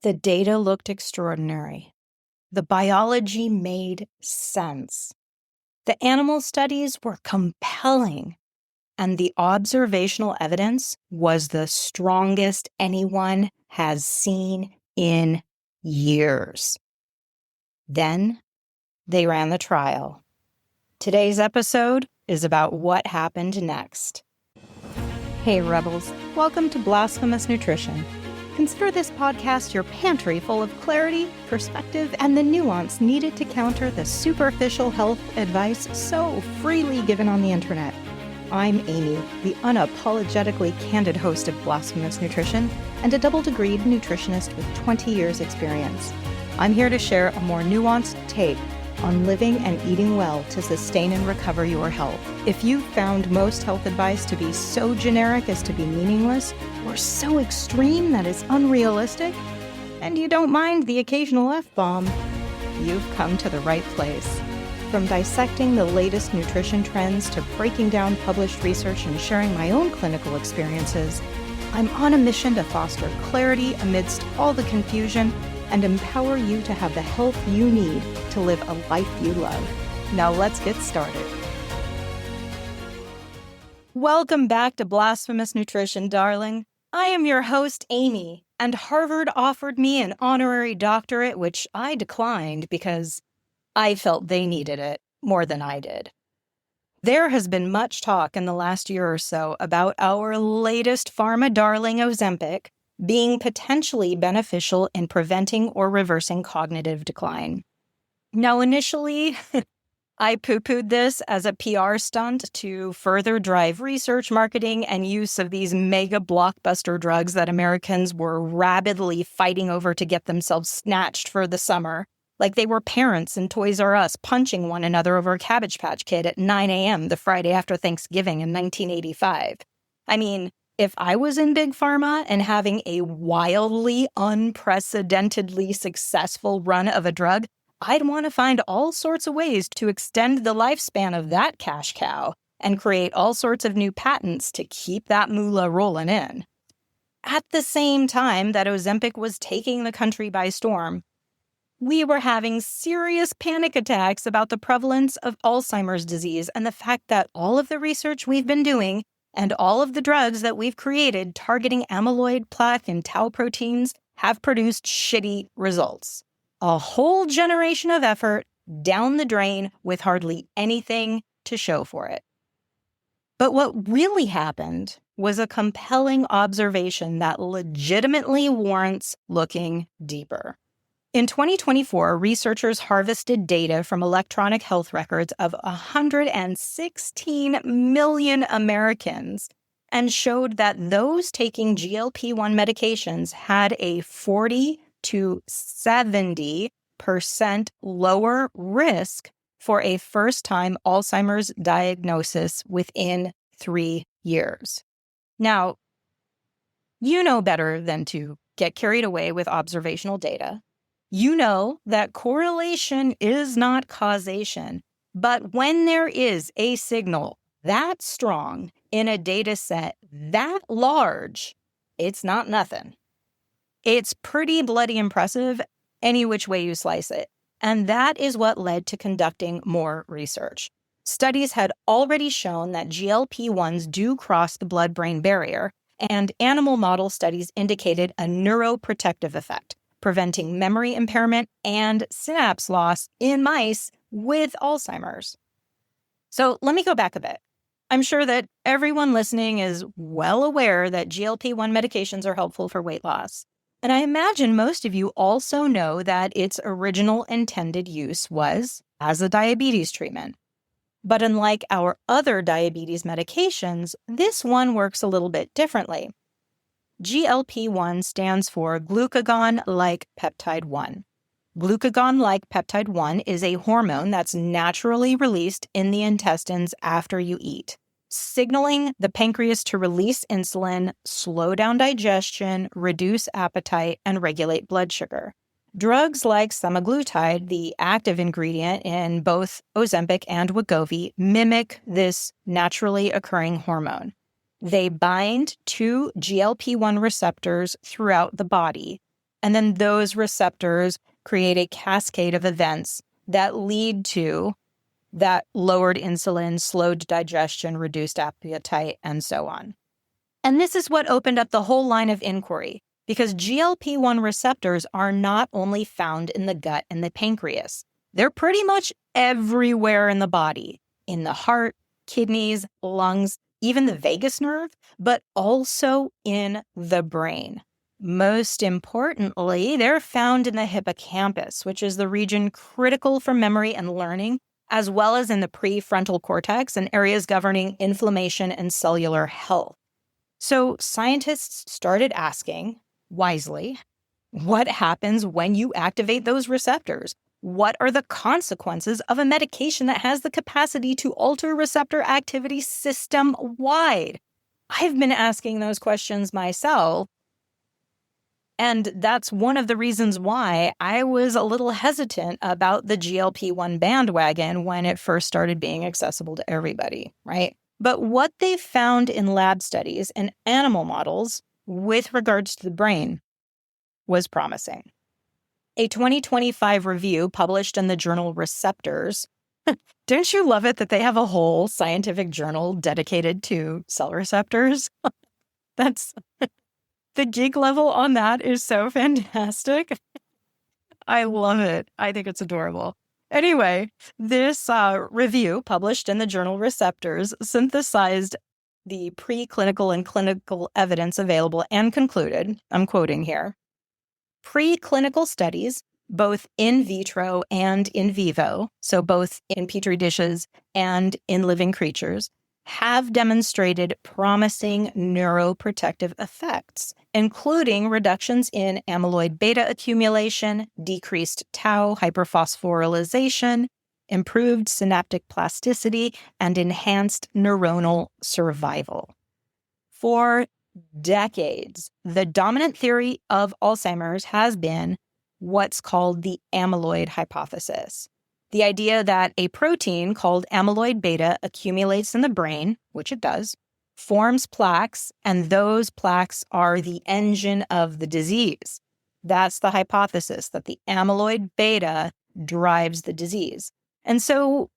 The data looked extraordinary. The biology made sense. The animal studies were compelling, and the observational evidence was the strongest anyone has seen in years. Then they ran the trial. Today's episode is about what happened next. Hey Rebels, welcome to Blasphemous Nutrition. Consider this podcast your pantry full of clarity, perspective, and the nuance needed to counter the superficial health advice so freely given on the internet. I'm Aimee, the unapologetically candid host of Blasphemous Nutrition and a double-degreed nutritionist with 20 years experience. I'm here to share a more nuanced take on living and eating well to sustain and recover your health. If you've found most health advice to be so generic as to be meaningless, or so extreme that it's unrealistic, and you don't mind the occasional F-bomb, you've come to the right place. From dissecting the latest nutrition trends to breaking down published research and sharing my own clinical experiences, I'm on a mission to foster clarity amidst all the confusion and empower you to have the health you need to live a life you love. Now let's get started. Welcome back to Blasphemous Nutrition, darling. I am your host, Aimee, and Harvard offered me an honorary doctorate, which I declined because I felt they needed it more than I did. There has been much talk in the last year or so about our latest pharma darling, Ozempic, being potentially beneficial in preventing or reversing cognitive decline. Now, initially, I poo-pooed this as a PR stunt to further drive research, marketing, and use of these mega blockbuster drugs that Americans were rabidly fighting over to get themselves snatched for the summer, like they were parents in Toys R Us punching one another over a Cabbage Patch Kid at 9 a.m. the Friday after Thanksgiving in 1985. I mean, if I was in Big Pharma and having a wildly, unprecedentedly successful run of a drug, I'd want to find all sorts of ways to extend the lifespan of that cash cow and create all sorts of new patents to keep that moolah rolling in. At the same time that Ozempic was taking the country by storm, we were having serious panic attacks about the prevalence of Alzheimer's disease and the fact that all of the research we've been doing and all of the drugs that we've created targeting amyloid plaque and tau proteins have produced shitty results. A whole generation of effort down the drain with hardly anything to show for it. But what really happened was a compelling observation that legitimately warrants looking deeper. In 2024, researchers harvested data from electronic health records of 116 million Americans and showed that those taking GLP-1 medications had a 40 to 70% lower risk for a first-time Alzheimer's diagnosis within 3 years. Now, you know better than to get carried away with observational data. You know that correlation is not causation, but when there is a signal that strong in a data set that large, it's not nothing. It's pretty bloody impressive any which way you slice it, and that is what led to conducting more research. Studies had already shown that GLP-1s do cross the blood-brain barrier, and animal model studies indicated a neuroprotective effect, preventing memory impairment and synapse loss in mice with Alzheimer's. So let me go back a bit. I'm sure that everyone listening is well aware that GLP-1 medications are helpful for weight loss. And I imagine most of you also know that its original intended use was as a diabetes treatment. But unlike our other diabetes medications, this one works a little bit differently. GLP-1 stands for glucagon-like peptide 1. Glucagon-like peptide 1 is a hormone that's naturally released in the intestines after you eat, signaling the pancreas to release insulin, slow down digestion, reduce appetite, and regulate blood sugar. Drugs like semaglutide, the active ingredient in both Ozempic and Wegovy, mimic this naturally occurring hormone. They bind to GLP-1 receptors throughout the body, And then those receptors create a cascade of events that lead to that lowered insulin, slowed digestion, reduced appetite, and so on. And this is what opened up the whole line of inquiry, because GLP-1 receptors are not only found in the gut and the pancreas. They're pretty much everywhere in the body, in the heart, kidneys, lungs, even the vagus nerve, but also in the brain. Most importantly, they're found in the hippocampus, which is the region critical for memory and learning, as well as in the prefrontal cortex and areas governing inflammation and cellular health. So scientists started asking, wisely, what happens when you activate those receptors? What are the consequences of a medication that has the capacity to alter receptor activity system-wide? I've been asking those questions myself, and that's one of the reasons why I was a little hesitant about the GLP-1 bandwagon when it first started being accessible to everybody, right? But what they found in lab studies and animal models with regards to the brain was promising. A 2025 review published in the journal Receptors. Don't you love it that they have a whole scientific journal dedicated to cell receptors? That's the geek level on that is so fantastic. I love it. I think it's adorable. Anyway, this review published in the journal Receptors synthesized the preclinical and clinical evidence available and concluded, I'm quoting here, preclinical studies, both in vitro and in vivo, so both in petri dishes and in living creatures, have demonstrated promising neuroprotective effects, including reductions in amyloid beta accumulation, decreased tau hyperphosphorylation, improved synaptic plasticity, and enhanced neuronal survival. For decades, the dominant theory of Alzheimer's has been what's called the amyloid hypothesis. The idea that a protein called amyloid beta accumulates in the brain, which it does, forms plaques, and those plaques are the engine of the disease. That's the hypothesis, that the amyloid beta drives the disease. And so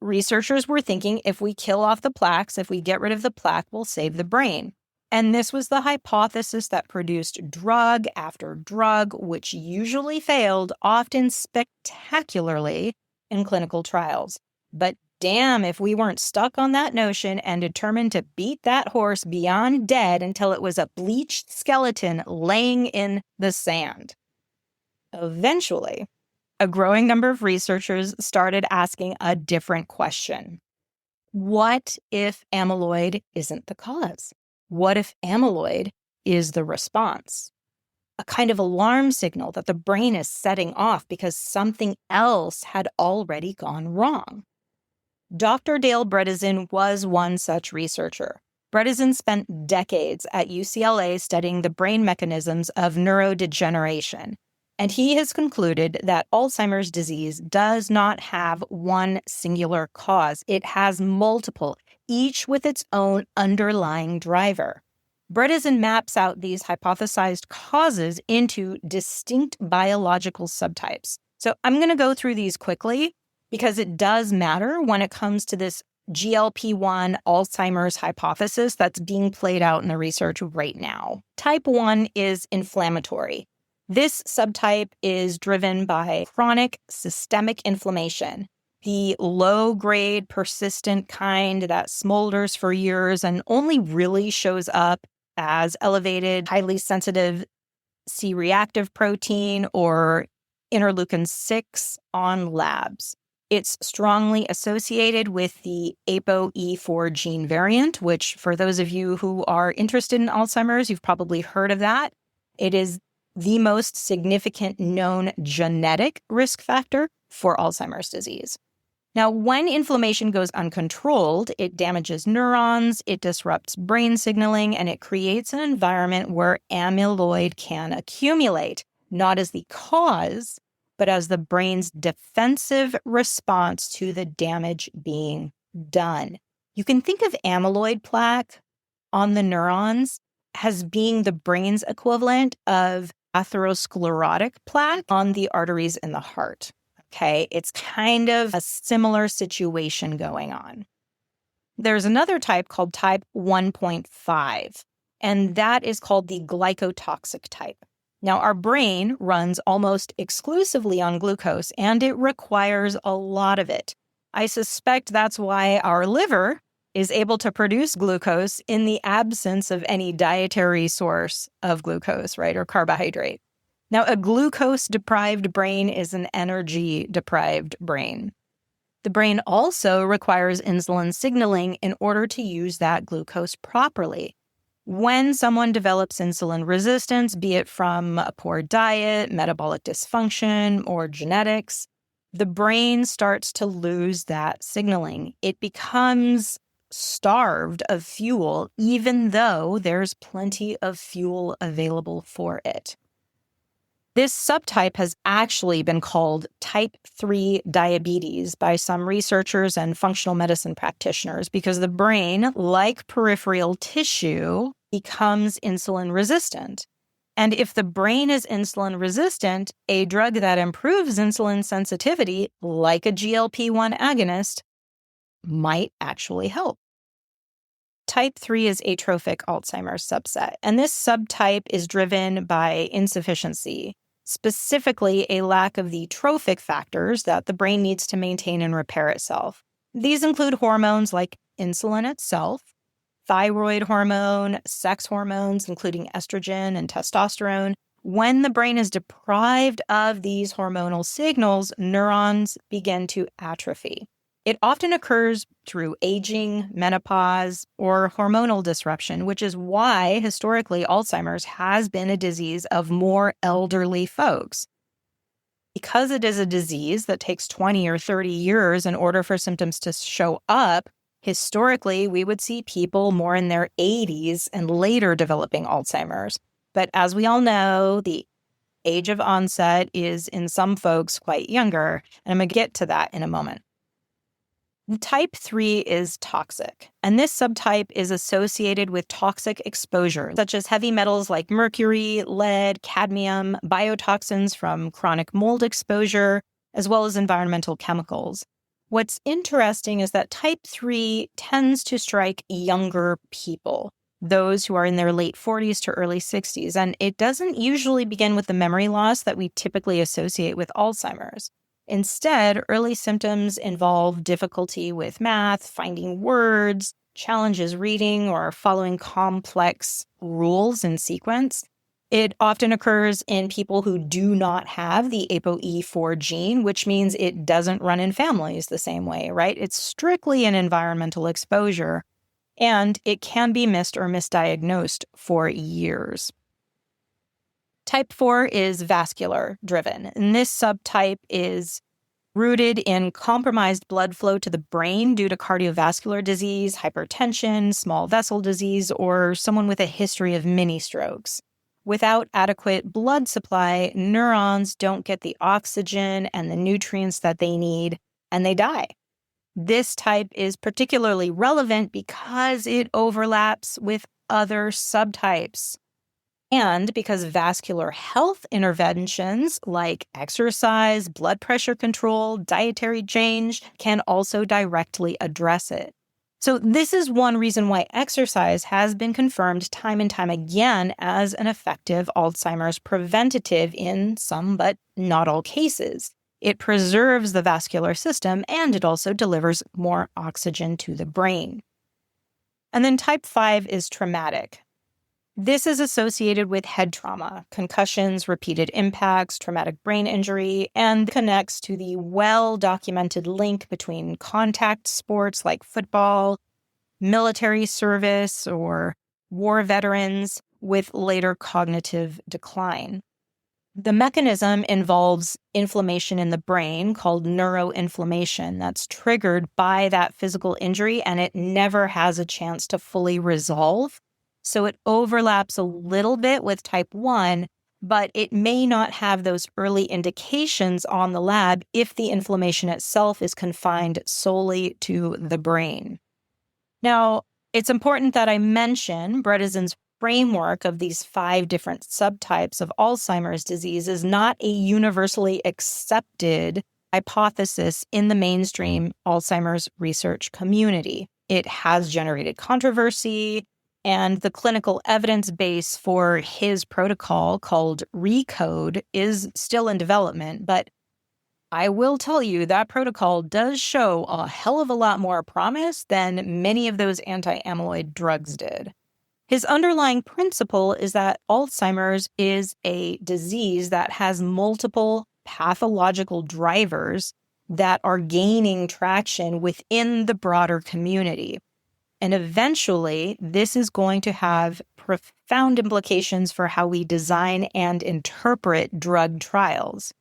researchers were thinking if we kill off the plaques, if we get rid of the plaque, we'll save the brain. And this was the hypothesis that produced drug after drug, which usually failed, often spectacularly, in clinical trials. But damn if we weren't stuck on that notion and determined to beat that horse beyond dead until it was a bleached skeleton laying in the sand. Eventually, a growing number of researchers started asking a different question. What if amyloid isn't the cause? What if amyloid is the response? A kind of alarm signal that the brain is setting off because something else had already gone wrong. Dr. Dale Bredesen was one such researcher. Bredesen spent decades at UCLA studying the brain mechanisms of neurodegeneration, and he has concluded that Alzheimer's disease does not have one singular cause. It has multiple, each with its own underlying driver. Bredesen maps out these hypothesized causes into distinct biological subtypes. So I'm going to go through these quickly because it does matter when it comes to this GLP-1 Alzheimer's hypothesis that's being played out in the research right now. Type 1 is inflammatory. This subtype is driven by chronic systemic inflammation, the low-grade persistent kind that smolders for years and only really shows up as elevated, highly sensitive C-reactive protein or interleukin-6 on labs. It's strongly associated with the ApoE4 gene variant, which for those of you who are interested in Alzheimer's, you've probably heard of that. It is the most significant known genetic risk factor for Alzheimer's disease. Now, when inflammation goes uncontrolled, it damages neurons, it disrupts brain signaling, and it creates an environment where amyloid can accumulate, not as the cause, but as the brain's defensive response to the damage being done. You can think of amyloid plaque on the neurons as being the brain's equivalent of atherosclerotic plaque on the arteries in the heart. Okay, it's kind of a similar situation going on. There's another type called type 1.5, and that is called the glycotoxic type. Now, our brain runs almost exclusively on glucose, and it requires a lot of it. I suspect that's why our liver is able to produce glucose in the absence of any dietary source of glucose, right, or carbohydrate. Now, a glucose-deprived brain is an energy-deprived brain. The brain also requires insulin signaling in order to use that glucose properly. When someone develops insulin resistance, be it from a poor diet, metabolic dysfunction, or genetics, the brain starts to lose that signaling. It becomes starved of fuel, even though there's plenty of fuel available for it. This subtype has actually been called type 3 diabetes by some researchers and functional medicine practitioners because the brain, like peripheral tissue, becomes insulin resistant. And if the brain is insulin resistant, a drug that improves insulin sensitivity, like a GLP-1 agonist, might actually help. Type 3 is atrophic Alzheimer's subset, and this subtype is driven by insufficiency, specifically a lack of the trophic factors that the brain needs to maintain and repair itself. These include hormones like insulin itself, thyroid hormone, sex hormones, including estrogen and testosterone. When the brain is deprived of these hormonal signals, neurons begin to atrophy. It often occurs through aging, menopause, or hormonal disruption, which is why, historically, Alzheimer's has been a disease of more elderly folks. Because it is a disease that takes 20 or 30 years in order for symptoms to show up, historically, we would see people more in their 80s and later developing Alzheimer's. But as we all know, the age of onset is in some folks quite younger, and I'm going to get to that in a moment. Type 3 is toxic, and this subtype is associated with toxic exposure, such as heavy metals like mercury, lead, cadmium, biotoxins from chronic mold exposure, as well as environmental chemicals. What's interesting is that type 3 tends to strike younger people, those who are in their late 40s to early 60s, and it doesn't usually begin with the memory loss that we typically associate with Alzheimer's. Instead, early symptoms involve difficulty with math, finding words, challenges reading, or following complex rules in sequence. It often occurs in people who do not have the ApoE4 gene, which means it doesn't run in families the same way, right? It's strictly an environmental exposure, and it can be missed or misdiagnosed for years. Type 4 is vascular driven, and this subtype is rooted in compromised blood flow to the brain due to cardiovascular disease, hypertension, small vessel disease, or someone with a history of mini strokes. Without adequate blood supply, neurons don't get the oxygen and the nutrients that they need, and they die. This type is particularly relevant because it overlaps with other subtypes. And because vascular health interventions like exercise, blood pressure control, dietary change can also directly address it. So this is one reason why exercise has been confirmed time and time again as an effective Alzheimer's preventative in some but not all cases. It preserves the vascular system and it also delivers more oxygen to the brain. And then type 5 is traumatic. This is associated with head trauma, concussions, repeated impacts, traumatic brain injury, and connects to the well-documented link between contact sports like football, military service, or war veterans with later cognitive decline. The mechanism involves inflammation in the brain called neuroinflammation that's triggered by that physical injury, and it never has a chance to fully resolve. So it overlaps a little bit with type 1, but it may not have those early indications on the lab if the inflammation itself is confined solely to the brain. Now, it's important that I mention Bredesen's framework of these 5 different subtypes of Alzheimer's disease is not a universally accepted hypothesis in the mainstream Alzheimer's research community. It has generated controversy, and the clinical evidence base for his protocol, called ReCODE, is still in development. But I will tell you that protocol does show a hell of a lot more promise than many of those anti-amyloid drugs did. His underlying principle is that Alzheimer's is a disease that has multiple pathological drivers that are gaining traction within the broader community. And eventually, this is going to have profound implications for how we design and interpret drug trials.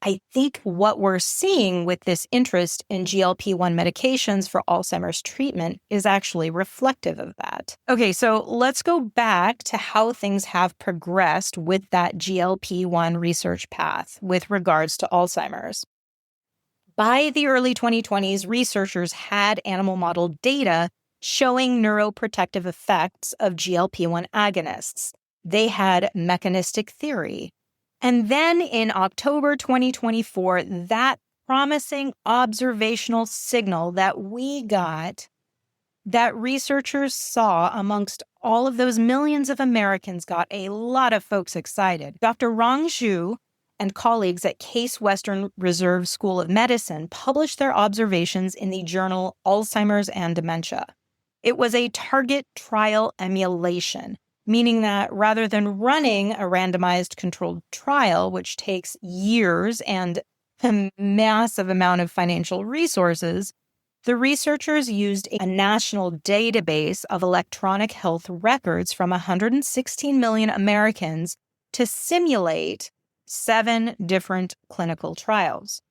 I think what we're seeing with this interest in GLP-1 medications for Alzheimer's treatment is actually reflective of that. Okay, so let's go back to how things have progressed with that GLP-1 research path with regards to Alzheimer's. By the early 2020s, researchers had animal model data showing neuroprotective effects of GLP-1 agonists. They had mechanistic theory. And then in October 2024, that promising observational signal that we got, that researchers saw amongst all of those millions of Americans, got a lot of folks excited. Dr. Rong Zhu and colleagues at Case Western Reserve School of Medicine published their observations in the journal Alzheimer's and Dementia. It was a target trial emulation, meaning that rather than running a randomized controlled trial, which takes years and a massive amount of financial resources, the researchers used a national database of electronic health records from 116 million Americans to simulate 7 different clinical trials.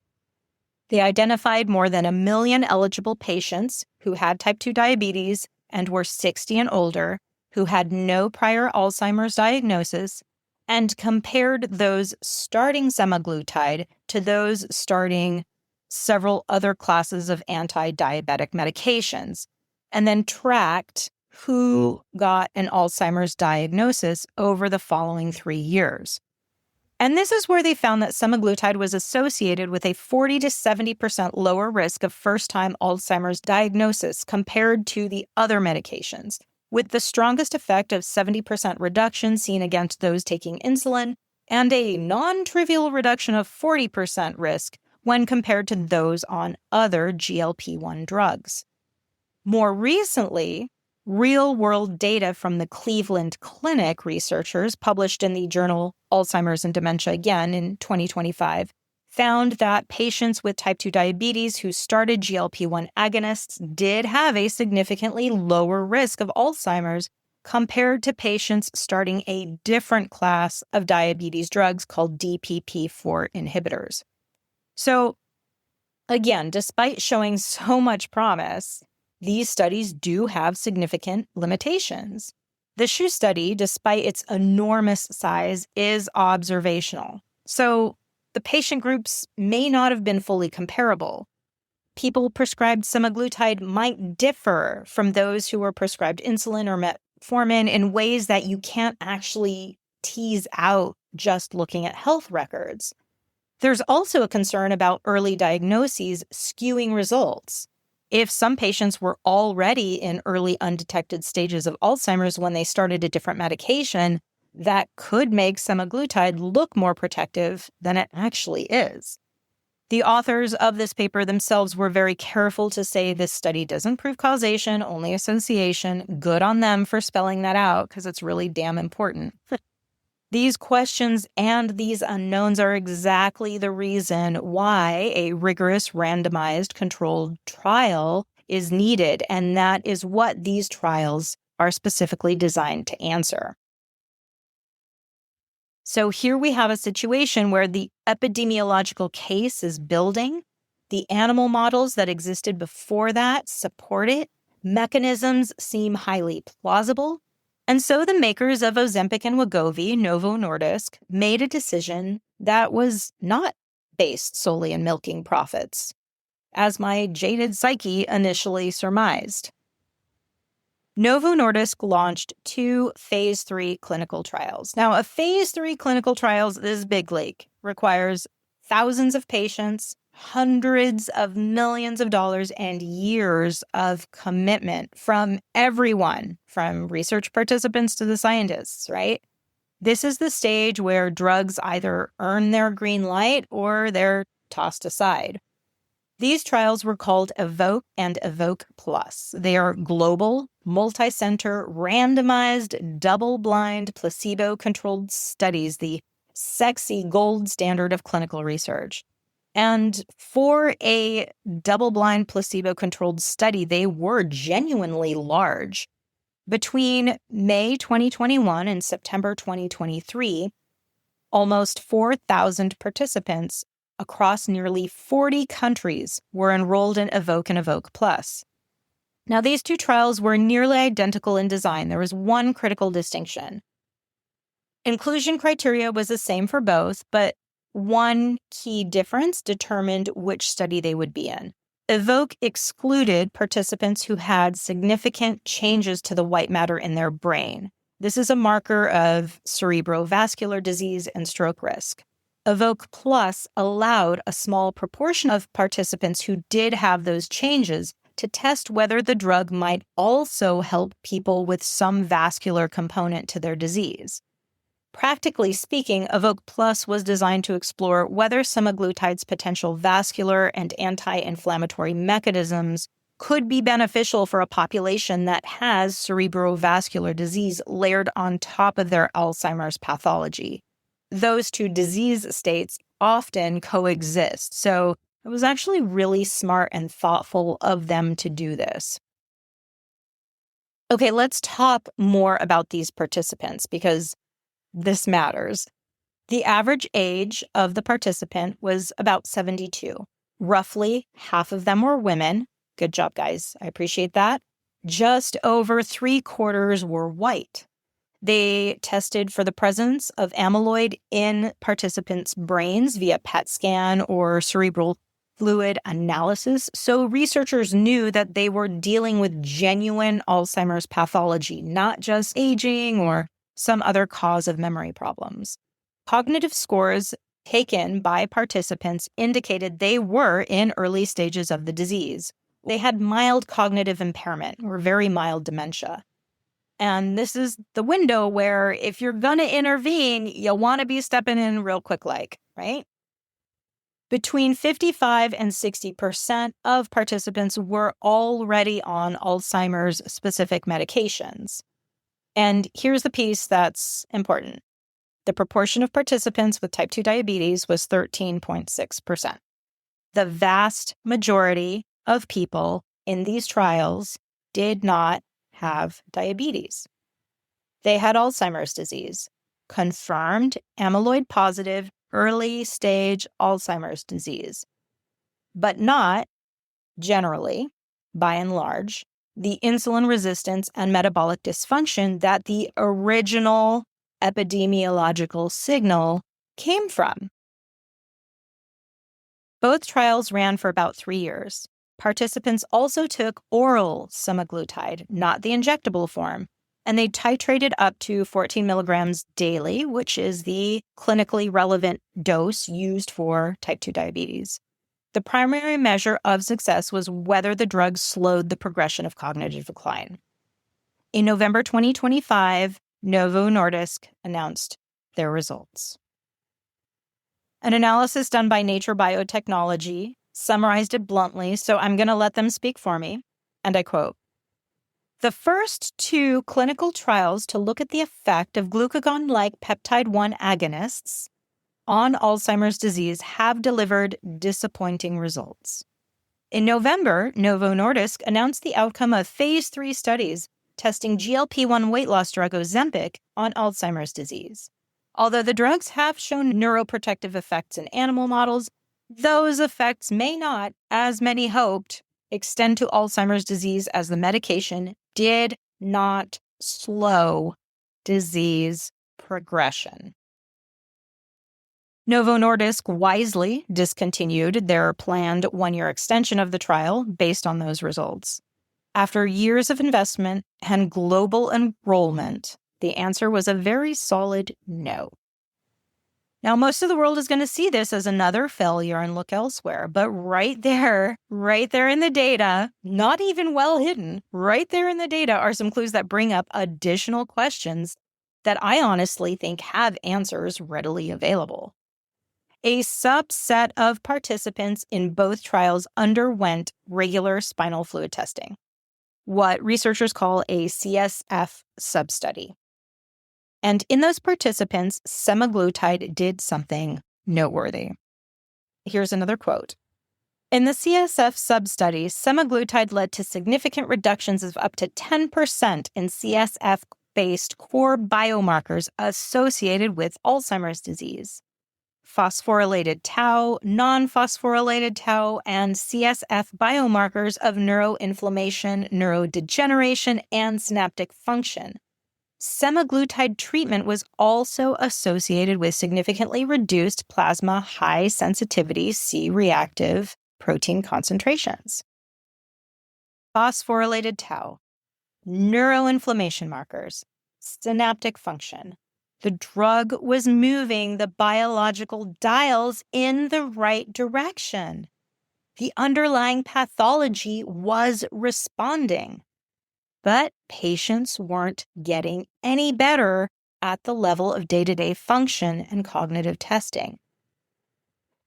They identified more than 1 million eligible patients who had type 2 diabetes and were 60 and older, who had no prior Alzheimer's diagnosis, and compared those starting semaglutide to those starting several other classes of anti-diabetic medications, and then tracked who got an Alzheimer's diagnosis over the following 3 years. And this is where they found that semaglutide was associated with a 40 to 70% lower risk of first-time Alzheimer's diagnosis compared to the other medications, with the strongest effect of 70% reduction seen against those taking insulin, and a non-trivial reduction of 40% risk when compared to those on other GLP-1 drugs. More recently, real-world data from the Cleveland Clinic researchers, published in the journal Alzheimer's and Dementia again in 2025, found that patients with type 2 diabetes who started GLP-1 agonists did have a significantly lower risk of Alzheimer's compared to patients starting a different class of diabetes drugs called DPP-4 inhibitors. So, again, despite showing so much promise, these studies do have significant limitations. The SHU study, despite its enormous size, is observational. So the patient groups may not have been fully comparable. People prescribed semaglutide might differ from those who were prescribed insulin or metformin in ways that you can't actually tease out just looking at health records. There's also a concern about early diagnoses skewing results. If some patients were already in early undetected stages of Alzheimer's when they started a different medication, that could make semaglutide look more protective than it actually is. The authors of this paper themselves were very careful to say this study doesn't prove causation, only association. Good on them for spelling that out, because it's really damn important. These questions and these unknowns are exactly the reason why a rigorous randomized controlled trial is needed, and that is what these trials are specifically designed to answer. So here we have a situation where the epidemiological case is building, the animal models that existed before that support it, mechanisms seem highly plausible, and so the makers of Ozempic and Wegovy, Novo Nordisk, made a decision that was not based solely in milking profits, as my jaded psyche initially surmised. Novo Nordisk launched 2 phase 3 clinical trials. Now, a phase 3 clinical trials is big league, requires thousands of patients, hundreds of millions of dollars, and years of commitment from everyone, from research participants to the scientists, right? This is the stage where drugs either earn their green light or they're tossed aside. These trials were called EVOKE and EVOKE Plus. They are global, multi-center, randomized, double-blind, placebo-controlled studies, the sexy gold standard of clinical research. And for a double-blind, placebo-controlled study, they were genuinely large. Between May 2021 and September 2023, almost 4,000 participants across nearly 40 countries were enrolled in EVOKE and EVOKE Plus. Now, these 2 trials were nearly identical in design. There was one critical distinction. Inclusion criteria was the same for both, but one key difference determined which study they would be in. EVOKE excluded participants who had significant changes to the white matter in their brain. This is a marker of cerebrovascular disease and stroke risk. EVOKE Plus allowed a small proportion of participants who did have those changes to test whether the drug might also help people with some vascular component to their disease. Practically speaking, EVOKE Plus was designed to explore whether semaglutide's potential vascular and anti-inflammatory mechanisms could be beneficial for a population that has cerebrovascular disease layered on top of their Alzheimer's pathology. Those 2 disease states often coexist, so it was actually really smart and thoughtful of them to do this. Okay, let's talk more about these participants because this matters. The average age of the participant was about 72. Roughly half of them were women. Good job, guys. I appreciate that. Just over 3/4 were white. They tested for the presence of amyloid in participants' brains via PET scan or cerebral fluid analysis, so researchers knew that they were dealing with genuine Alzheimer's pathology, not just aging or some other cause of memory problems. Cognitive scores taken by participants indicated they were in early stages of the disease. They had mild cognitive impairment or very mild dementia. And this is the window where if you're going to intervene, you want to be stepping in real quick, right? Between 55 and 60% of participants were already on Alzheimer's specific medications. And here's the piece that's important. The proportion of participants with type 2 diabetes was 13.6%. The vast majority of people in these trials did not have diabetes. They had Alzheimer's disease, confirmed amyloid positive early stage Alzheimer's disease, but not generally, by and large, the insulin resistance and metabolic dysfunction that the original epidemiological signal came from. Both trials ran for about 3 years. Participants also took oral semaglutide, not the injectable form, and they titrated up to 14 milligrams daily, which is the clinically relevant dose used for type 2 diabetes. The primary measure of success was whether the drug slowed the progression of cognitive decline. In November 2025, Novo Nordisk announced their results. An analysis done by Nature Biotechnology summarized it bluntly, so I'm going to let them speak for me. And I quote, "The first 2 clinical trials to look at the effect of glucagon-like peptide-1 agonists on Alzheimer's disease have delivered disappointing results. In November, Novo Nordisk announced the outcome of phase 3 studies testing GLP-1 weight loss drug Ozempic on Alzheimer's disease. Although the drugs have shown neuroprotective effects in animal models, those effects may not, as many hoped, extend to Alzheimer's disease as the medication did not slow disease progression." Novo Nordisk wisely discontinued their planned 1-year extension of the trial based on those results. After years of investment and global enrollment, the answer was a very solid no. Now, most of the world is going to see this as another failure and look elsewhere. But right there in the data, not even well hidden, right there in the data are some clues that bring up additional questions that I honestly think have answers readily available. A subset of participants in both trials underwent regular spinal fluid testing, what researchers call a CSF substudy. And in those participants, semaglutide did something noteworthy. Here's another quote. In the CSF substudy, semaglutide led to significant reductions of up to 10% in CSF-based core biomarkers associated with Alzheimer's disease. Phosphorylated tau, non-phosphorylated tau, and CSF biomarkers of neuroinflammation, neurodegeneration, and synaptic function. Semaglutide treatment was also associated with significantly reduced plasma high-sensitivity C-reactive protein concentrations. Phosphorylated tau, neuroinflammation markers, synaptic function. The drug was moving the biological dials in the right direction. The underlying pathology was responding. But patients weren't getting any better at the level of day-to-day function and cognitive testing.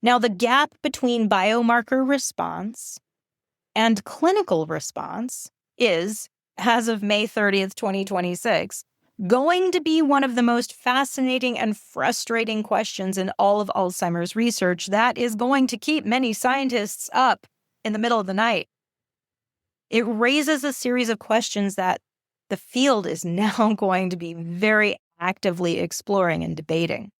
Now, the gap between biomarker response and clinical response is, as of May 30th, 2026, going to be one of the most fascinating and frustrating questions in all of Alzheimer's research that is going to keep many scientists up in the middle of the night. It raises a series of questions that the field is now going to be very actively exploring and debating.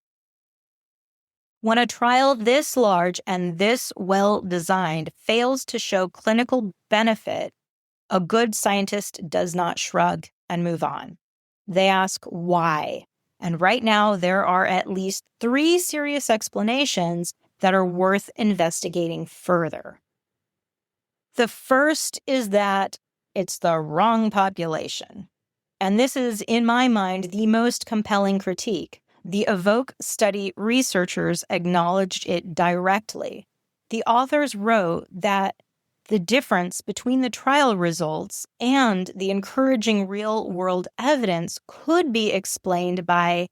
When a trial this large and this well-designed fails to show clinical benefit, a good scientist does not shrug and move on. They ask why. And right now, there are at least 3 serious explanations that are worth investigating further. The first is that it's the wrong population. And this is, in my mind, the most compelling critique. The EVOKE study researchers acknowledged it directly. The authors wrote that the difference between the trial results and the encouraging real-world evidence could be explained by,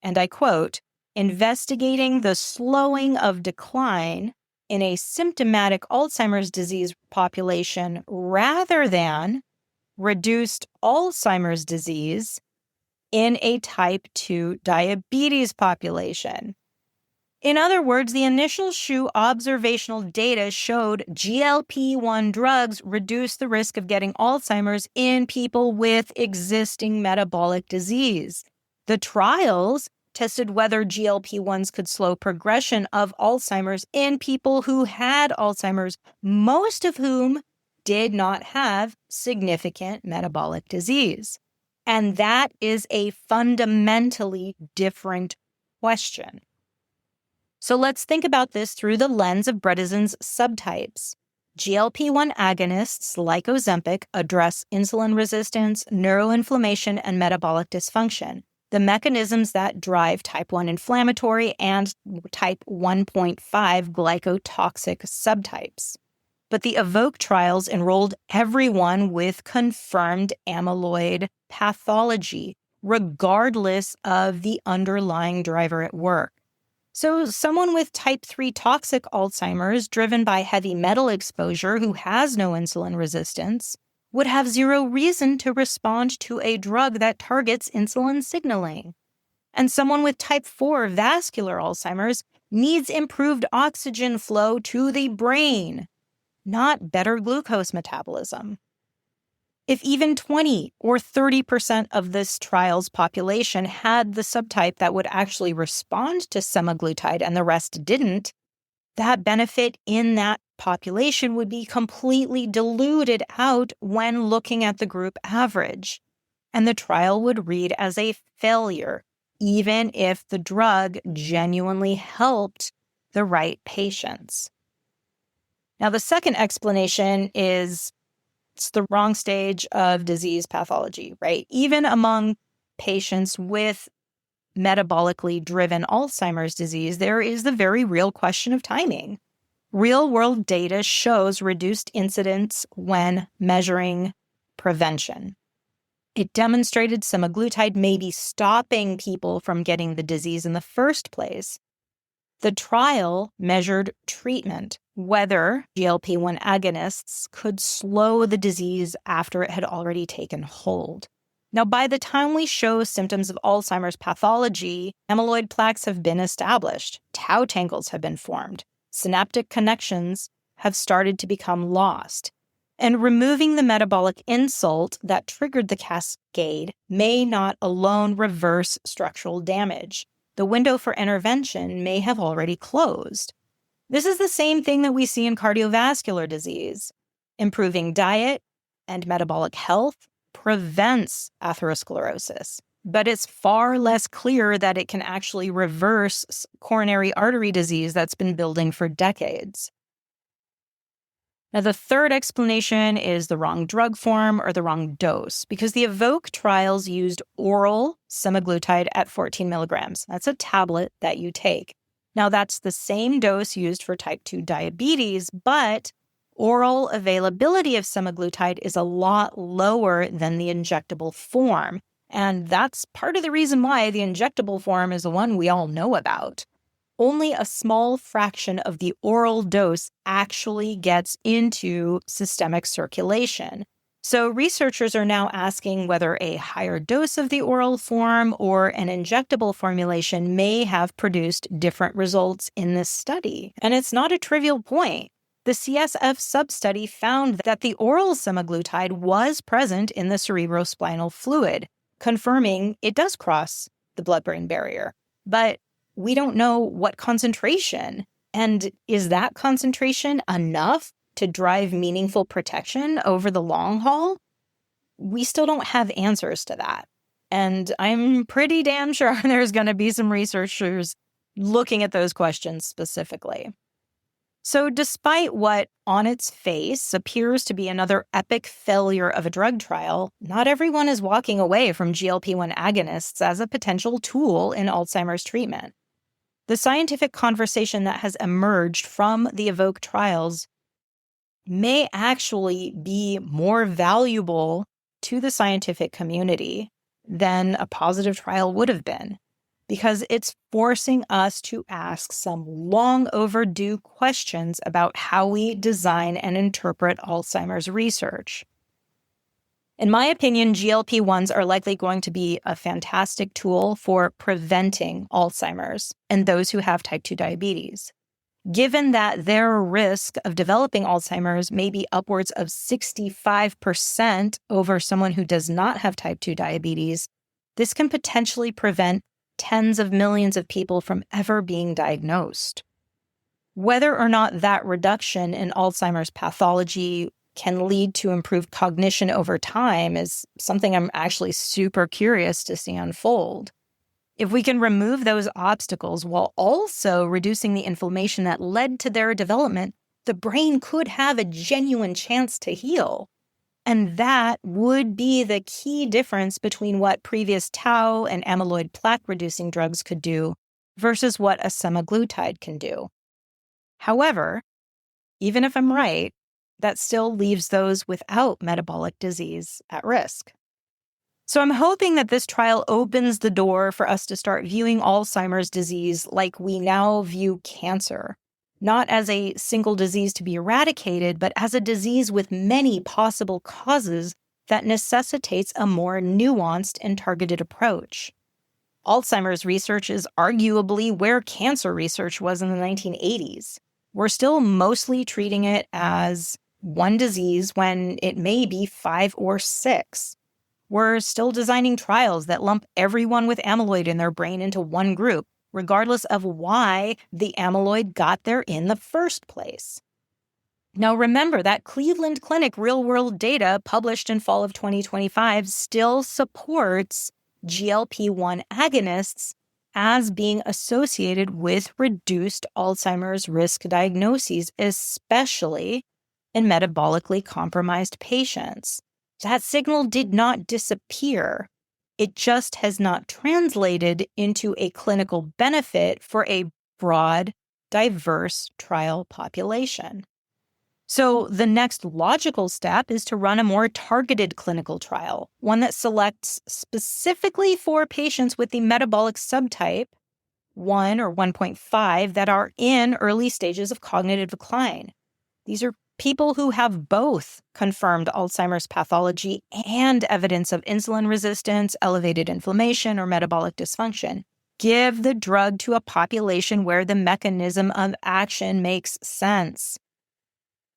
and I quote, investigating the slowing of decline in a symptomatic Alzheimer's disease population rather than reduced Alzheimer's disease in a type 2 diabetes population. In other words, the initial SHU observational data showed GLP-1 drugs reduce the risk of getting Alzheimer's in people with existing metabolic disease. The trials tested whether GLP-1s could slow progression of Alzheimer's in people who had Alzheimer's, most of whom did not have significant metabolic disease. And that is a fundamentally different question. So let's think about this through the lens of Bredesen's subtypes. GLP-1 agonists like Ozempic address insulin resistance, neuroinflammation, and metabolic dysfunction, the mechanisms that drive type 1 inflammatory and type 1.5 glycotoxic subtypes. But the EVOKE trials enrolled everyone with confirmed amyloid pathology, regardless of the underlying driver at work. So someone with type 3 toxic Alzheimer's driven by heavy metal exposure who has no insulin resistance would have zero reason to respond to a drug that targets insulin signaling. And someone with type 4 vascular Alzheimer's needs improved oxygen flow to the brain, not better glucose metabolism. If even 20 or 30% of this trial's population had the subtype that would actually respond to semaglutide and the rest didn't, that benefit in that population would be completely diluted out when looking at the group average. And the trial would read as a failure, even if the drug genuinely helped the right patients. Now, the second explanation is It's the wrong stage of disease pathology, right? Even among patients with metabolically driven Alzheimer's disease, there is the very real question of timing. Real-world data shows reduced incidence when measuring prevention. It demonstrated semaglutide may be stopping people from getting the disease in the first place. The trial measured treatment, whether GLP-1 agonists could slow the disease after it had already taken hold. Now, by the time we show symptoms of Alzheimer's pathology, amyloid plaques have been established, tau tangles have been formed, synaptic connections have started to become lost, and removing the metabolic insult that triggered the cascade may not alone reverse structural damage. The window for intervention may have already closed. This is the same thing that we see in cardiovascular disease. Improving diet and metabolic health prevents atherosclerosis, but it's far less clear that it can actually reverse coronary artery disease that's been building for decades. Now, the third explanation is the wrong drug form or the wrong dose, because the EVOKE trials used oral semaglutide at 14 milligrams. That's a tablet that you take. Now, that's the same dose used for type 2 diabetes, but oral availability of semaglutide is a lot lower than the injectable form. And that's part of the reason why the injectable form is the one we all know about. Only a small fraction of the oral dose actually gets into systemic circulation. So researchers are now asking whether a higher dose of the oral form or an injectable formulation may have produced different results in this study. And it's not a trivial point. The CSF sub-study found that the oral semaglutide was present in the cerebrospinal fluid, confirming it does cross the blood-brain barrier. But we don't know what concentration. And is that concentration enough to drive meaningful protection over the long haul? We still don't have answers to that. And I'm pretty damn sure there's going to be some researchers looking at those questions specifically. So despite what on its face appears to be another epic failure of a drug trial, not everyone is walking away from GLP-1 agonists as a potential tool in Alzheimer's treatment. The scientific conversation that has emerged from the EVOKE trials may actually be more valuable to the scientific community than a positive trial would have been, because it's forcing us to ask some long overdue questions about how we design and interpret Alzheimer's research. In my opinion, GLP-1s are likely going to be a fantastic tool for preventing Alzheimer's and those who have type 2 diabetes. Given that their risk of developing Alzheimer's may be upwards of 65% over someone who does not have type 2 diabetes, this can potentially prevent tens of millions of people from ever being diagnosed. Whether or not that reduction in Alzheimer's pathology can lead to improved cognition over time is something I'm actually super curious to see unfold. If we can remove those obstacles while also reducing the inflammation that led to their development, the brain could have a genuine chance to heal. And that would be the key difference between what previous tau and amyloid plaque-reducing drugs could do versus what a semaglutide can do. However, even if I'm right, that still leaves those without metabolic disease at risk. So I'm hoping that this trial opens the door for us to start viewing Alzheimer's disease like we now view cancer, not as a single disease to be eradicated, but as a disease with many possible causes that necessitates a more nuanced and targeted approach. Alzheimer's research is arguably where cancer research was in the 1980s. We're still mostly treating it as one disease when it may be 5 or 6. We're still designing trials that lump everyone with amyloid in their brain into one group, regardless of why the amyloid got there in the first place. Now remember that Cleveland Clinic real-world data published in fall of 2025 still supports GLP-1 agonists as being associated with reduced Alzheimer's risk diagnoses, especially in metabolically compromised patients. That signal did not disappear. It just has not translated into a clinical benefit for a broad, diverse trial population. So the next logical step is to run a more targeted clinical trial, one that selects specifically for patients with the metabolic subtype 1 or 1.5 that are in early stages of cognitive decline. These are people who have both confirmed Alzheimer's pathology and evidence of insulin resistance, elevated inflammation, or metabolic dysfunction. Give the drug to a population where the mechanism of action makes sense.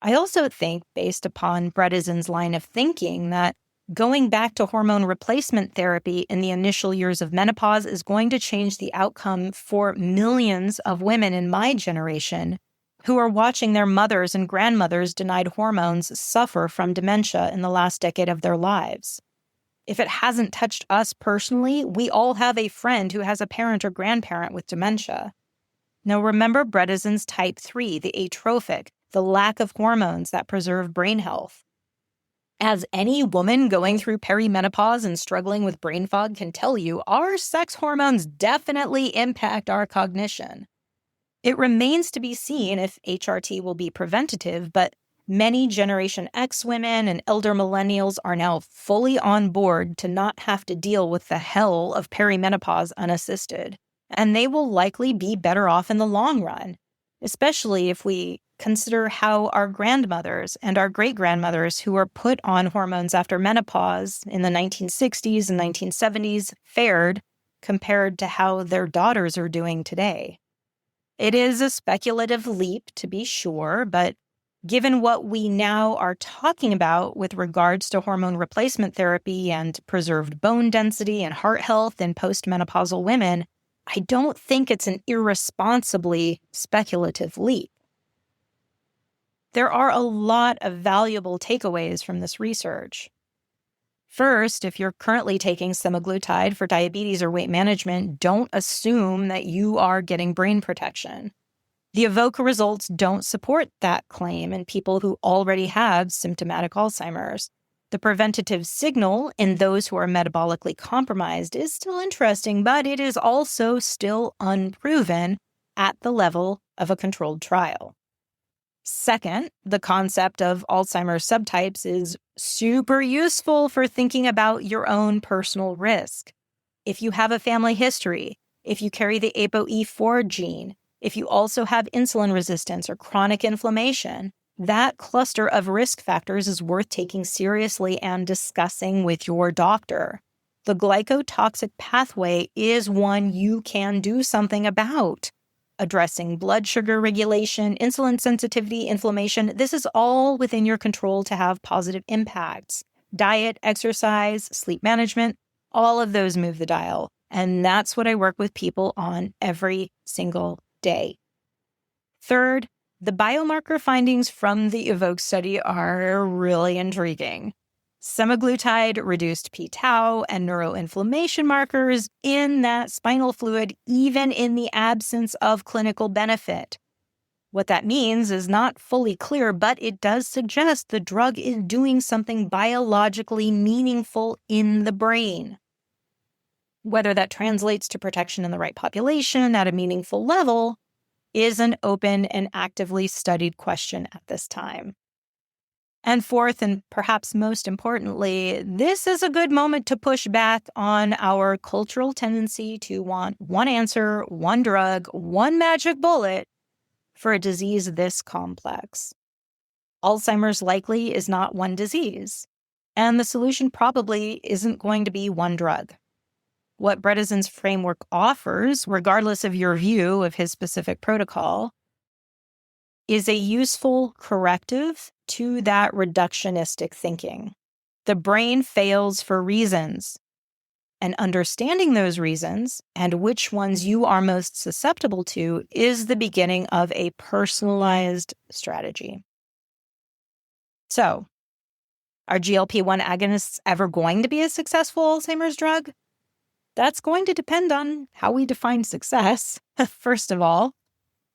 I also think, based upon Bredesen's line of thinking, that going back to hormone replacement therapy in the initial years of menopause is going to change the outcome for millions of women in my generation who are watching their mothers and grandmothers denied hormones suffer from dementia in the last decade of their lives. If it hasn't touched us personally, we all have a friend who has a parent or grandparent with dementia. Now remember Bredesen's type 3, the atrophic, the lack of hormones that preserve brain health. As any woman going through perimenopause and struggling with brain fog can tell you, our sex hormones definitely impact our cognition. It remains to be seen if HRT will be preventative, but many Generation X women and elder millennials are now fully on board to not have to deal with the hell of perimenopause unassisted, and they will likely be better off in the long run, especially if we consider how our grandmothers and our great-grandmothers who were put on hormones after menopause in the 1960s and 1970s fared compared to how their daughters are doing today. It is a speculative leap, to be sure, but given what we now are talking about with regards to hormone replacement therapy and preserved bone density and heart health in postmenopausal women, I don't think it's an irresponsibly speculative leap. There are a lot of valuable takeaways from this research. First, if you're currently taking semaglutide for diabetes or weight management, don't assume that you are getting brain protection. The EVOKE results don't support that claim in people who already have symptomatic Alzheimer's. The preventative signal in those who are metabolically compromised is still interesting, but it is also still unproven at the level of a controlled trial. Second, the concept of Alzheimer's subtypes is super useful for thinking about your own personal risk. If you have a family history, if you carry the ApoE4 gene, if you also have insulin resistance or chronic inflammation, that cluster of risk factors is worth taking seriously and discussing with your doctor. The glycotoxic pathway is one you can do something about. Addressing blood sugar regulation, insulin sensitivity, inflammation, this is all within your control to have positive impacts. Diet, exercise, sleep management, all of those move the dial. And that's what I work with people on every single day. Third, the biomarker findings from the EVOKE study are really intriguing. Semaglutide reduced p-tau and neuroinflammation markers in that spinal fluid, even in the absence of clinical benefit. What that means is not fully clear, but it does suggest the drug is doing something biologically meaningful in the brain. Whether that translates to protection in the right population at a meaningful level is an open and actively studied question at this time. And fourth, and perhaps most importantly, this is a good moment to push back on our cultural tendency to want one answer, one drug, one magic bullet for a disease this complex. Alzheimer's likely is not one disease, and the solution probably isn't going to be one drug. What Bredesen's framework offers, regardless of your view of his specific protocol, is a useful corrective to that reductionistic thinking. The brain fails for reasons, and understanding those reasons and which ones you are most susceptible to is the beginning of a personalized strategy. So, are GLP-1 agonists ever going to be a successful Alzheimer's drug? That's going to depend on how we define success, first of all.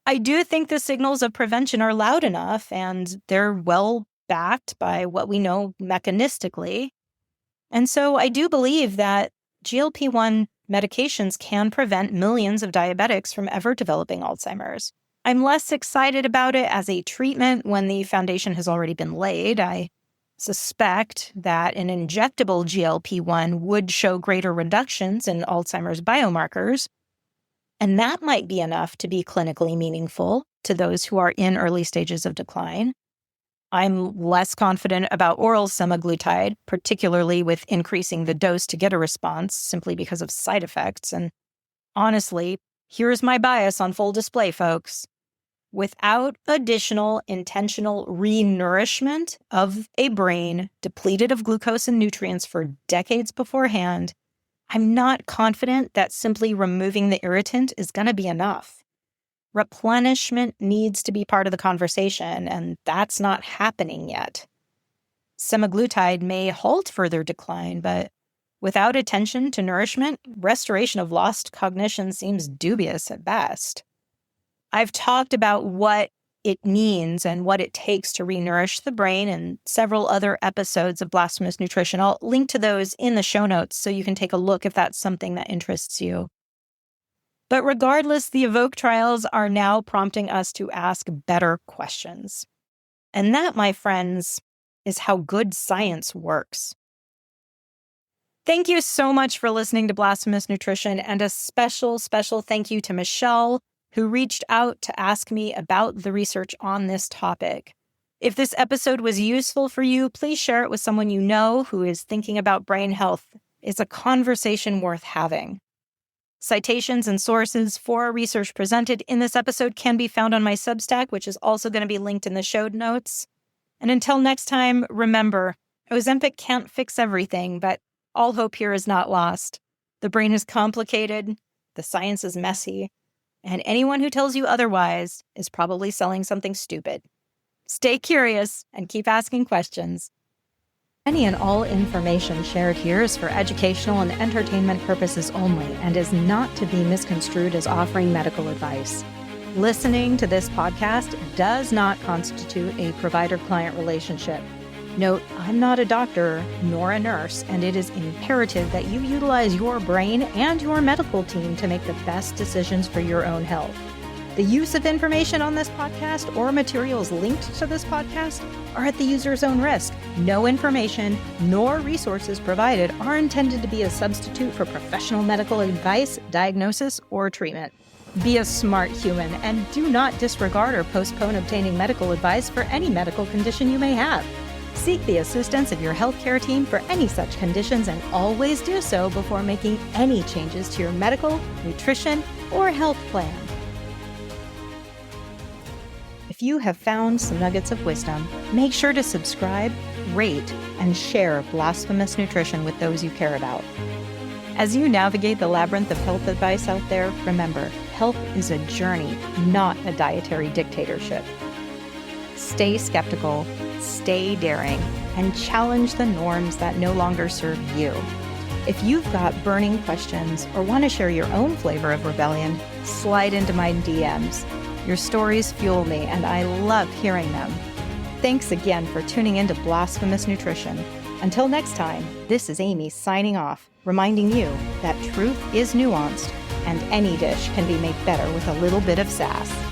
I do think the signals of prevention are loud enough and they're well backed by what we know mechanistically. And so I do believe that GLP-1 medications can prevent millions of diabetics from ever developing Alzheimer's. I'm less excited about it as a treatment when the foundation has already been laid. I suspect that an injectable GLP-1 would show greater reductions in Alzheimer's biomarkers, and that might be enough to be clinically meaningful to those who are in early stages of decline. I'm less confident about oral semaglutide, particularly with increasing the dose to get a response simply because of side effects. And honestly, here's my bias on full display, folks. Without additional intentional re-nourishment of a brain depleted of glucose and nutrients for decades beforehand, I'm not confident that simply removing the irritant is going to be enough. Replenishment needs to be part of the conversation, and that's not happening yet. Semaglutide may halt further decline, but without attention to nourishment, restoration of lost cognition seems dubious at best. I've talked about what it means and what it takes to re-nourish the brain in several other episodes of Blasphemous Nutrition. I'll link to those in the show notes so you can take a look if that's something that interests you. But regardless, the EVOKE trials are now prompting us to ask better questions. And that, my friends, is how good science works. Thank you so much for listening to Blasphemous Nutrition, and a special thank you to Michelle, who reached out to ask me about the research on this topic. If this episode was useful for you, please share it with someone you know who is thinking about brain health. It's a conversation worth having. Citations and sources for research presented in this episode can be found on my Substack, which is also going to be linked in the show notes. And until next time, remember, Ozempic can't fix everything, but all hope here is not lost. The brain is complicated, the science is messy, and anyone who tells you otherwise is probably selling something stupid. Stay curious and keep asking questions. Any and all information shared here is for educational and entertainment purposes only and is not to be misconstrued as offering medical advice. Listening to this podcast does not constitute a provider-client relationship. Note, I'm not a doctor nor a nurse, and it is imperative that you utilize your brain and your medical team to make the best decisions for your own health. The use of information on this podcast or materials linked to this podcast are at the user's own risk. No information nor resources provided are intended to be a substitute for professional medical advice, diagnosis, or treatment. Be a smart human and do not disregard or postpone obtaining medical advice for any medical condition you may have. Seek the assistance of your healthcare team for any such conditions, and always do so before making any changes to your medical, nutrition, or health plan. If you have found some nuggets of wisdom, make sure to subscribe, rate, and share Blasphemous Nutrition with those you care about. As you navigate the labyrinth of health advice out there, remember, health is a journey, not a dietary dictatorship. Stay skeptical, stay daring, and challenge the norms that no longer serve you. If you've got burning questions or want to share your own flavor of rebellion, slide into my DMs. Your stories fuel me, and I love hearing them. Thanks again for tuning into Blasphemous Nutrition. Until next time, this is Aimee signing off, reminding you that truth is nuanced, and any dish can be made better with a little bit of sass.